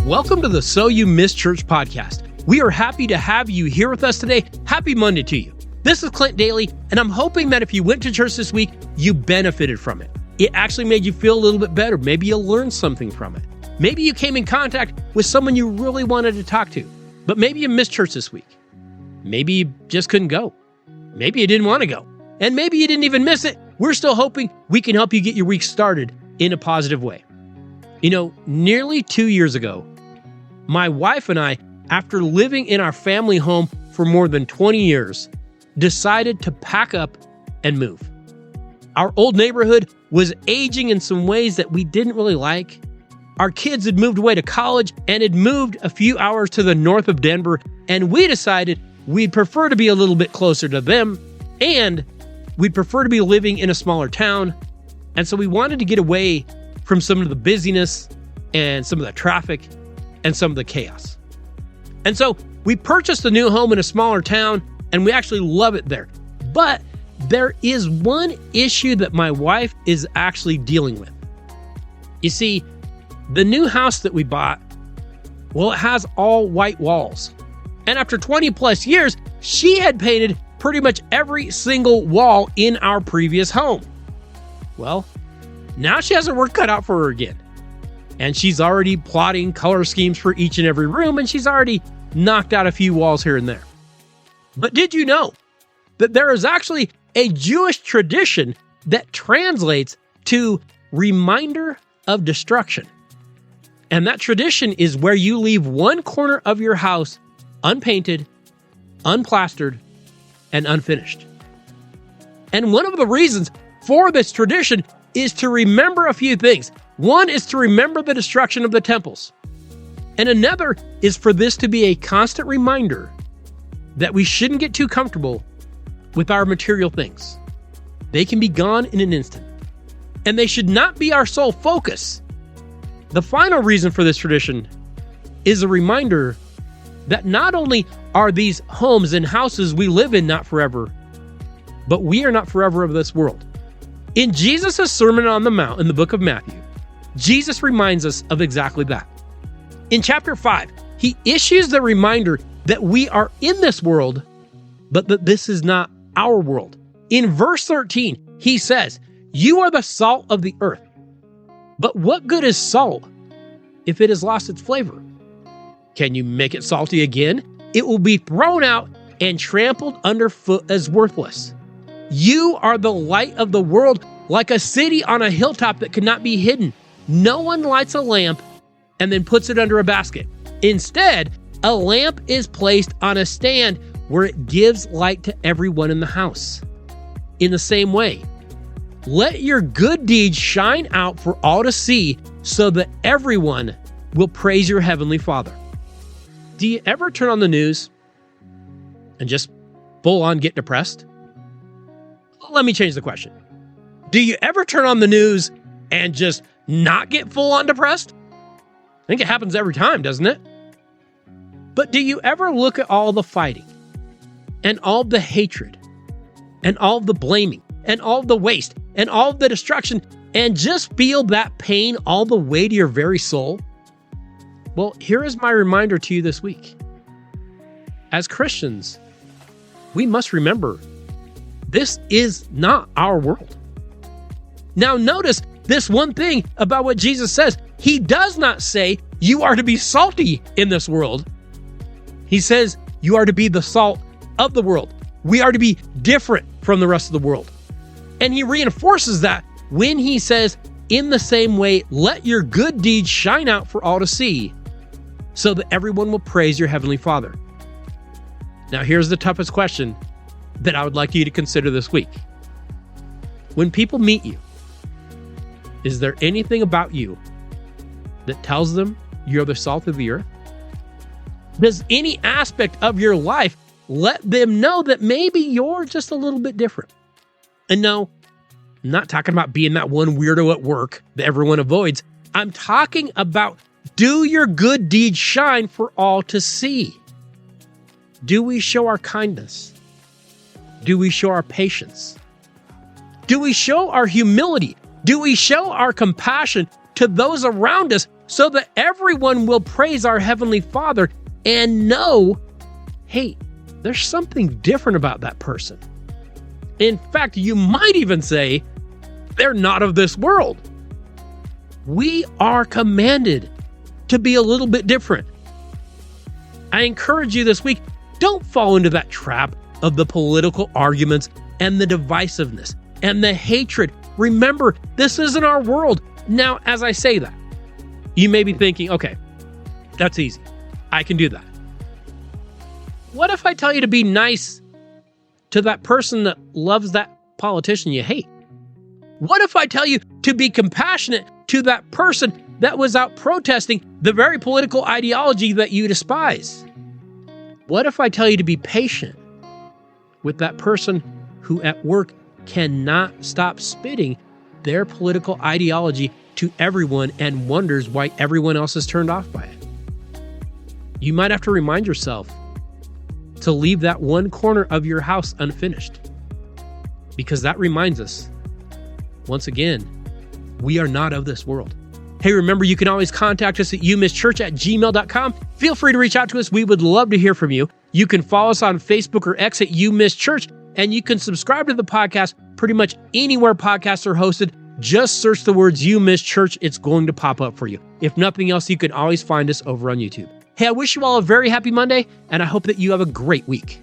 Welcome to the So You Miss Church podcast. We are happy to have you here with us today. Happy Monday to you. This is Clint Daly, and I'm hoping that if you went to church this week, you benefited from it. It actually made you feel a little bit better. Maybe you learned something from it. Maybe you came in contact with someone you really wanted to talk to, but maybe you missed church this week. Maybe you just couldn't go. Maybe you didn't want to go. And maybe you didn't even miss it. We're still hoping we can help you get your week started in a positive way. You know, nearly 2 years ago, my wife and I, after living in our family home for more than 20 years, decided to pack up and move. Our old neighborhood was aging in some ways that we didn't really like. Our kids had moved away to college and had moved a few hours to the north of Denver, and we decided we'd prefer to be a little bit closer to them, and we'd prefer to be living in a smaller town. And so we wanted to get away from some of the busyness and some of the traffic and some of the chaos. And so we purchased a new home in a smaller town, and we actually love it there. But there is one issue that my wife is actually dealing with. You see, the new house that we bought, well, it has all white walls. And after 20 plus years, she had painted pretty much every single wall in our previous home. Well, now she has her work cut out for her again. And she's already plotting color schemes for each and every room, and she's already knocked out a few walls here and there. But did you know that there is actually a Jewish tradition that translates to reminder of destruction? And that tradition is where you leave one corner of your house unpainted, unplastered, and unfinished. And one of the reasons for this tradition is to remember a few things. One is to remember the destruction of the temples. And another is for this to be a constant reminder that we shouldn't get too comfortable with our material things. They can be gone in an instant. And they should not be our sole focus. The final reason for this tradition is a reminder that not only are these homes and houses we live in not forever, but we are not forever of this world. In Jesus' Sermon on the Mount in the book of Matthew, Jesus reminds us of exactly that. In chapter 5, he issues the reminder that we are in this world, but that this is not our world. In verse 13, he says, "You are the salt of the earth. But what good is salt if it has lost its flavor? Can you make it salty again? It will be thrown out and trampled underfoot as worthless. You are the light of the world, like a city on a hilltop that cannot be hidden. No one lights a lamp and then puts it under a basket. Instead, a lamp is placed on a stand where it gives light to everyone in the house. In the same way, let your good deeds shine out for all to see so that everyone will praise your heavenly Father." Do you ever turn on the news and just full on get depressed? Let me change the question. Do you ever turn on the news and just not get full on depressed? I think it happens every time, doesn't it? But do you ever look at all the fighting and all the hatred and all the blaming and all the waste and all the destruction and just feel that pain all the way to your very soul? Well, here is my reminder to you this week. As Christians, we must remember this is not our world. Now notice this one thing about what Jesus says. He does not say you are to be salty in this world. He says you are to be the salt of the world. We are to be different from the rest of the world. And he reinforces that when he says, in the same way, let your good deeds shine out for all to see, so that everyone will praise your heavenly Father. Now here's the toughest question that I would like you to consider this week. When people meet you, is there anything about you that tells them you're the salt of the earth? Does any aspect of your life let them know that maybe you're just a little bit different? And no, I'm not talking about being that one weirdo at work that everyone avoids. I'm talking about, do your good deeds shine for all to see? Do we show our kindness? Do we show our patience? Do we show our humility? Do we show our compassion to to those around us so that everyone will praise our Heavenly Father and know, hey, there's something different about that person. In fact, you might even say, they're not of this world. We are commanded to be a little bit different. I encourage you this week, don't fall into that trap of the political arguments and the divisiveness and the hatred. Remember, this isn't our world. Now, as I say that, you may be thinking, okay, that's easy. I can do that. What if I tell you to be nice to that person that loves that politician you hate? What if I tell you to be compassionate to that person that was out protesting the very political ideology that you despise? What if I tell you to be patient with that person who at work cannot stop spitting their political ideology to everyone and wonders why everyone else is turned off by it? You might have to remind yourself to leave that one corner of your house unfinished, because that reminds us, once again, we are not of this world. Hey, remember, you can always contact us at youmisschurch@gmail.com. Feel free to reach out to us. We would love to hear from you. You can follow us on Facebook or X at YouMissChurch, and you can subscribe to the podcast pretty much anywhere podcasts are hosted. Just search the words You Miss Church. It's going to pop up for you. If nothing else, you can always find us over on YouTube. Hey, I wish you all a very happy Monday, and I hope that you have a great week.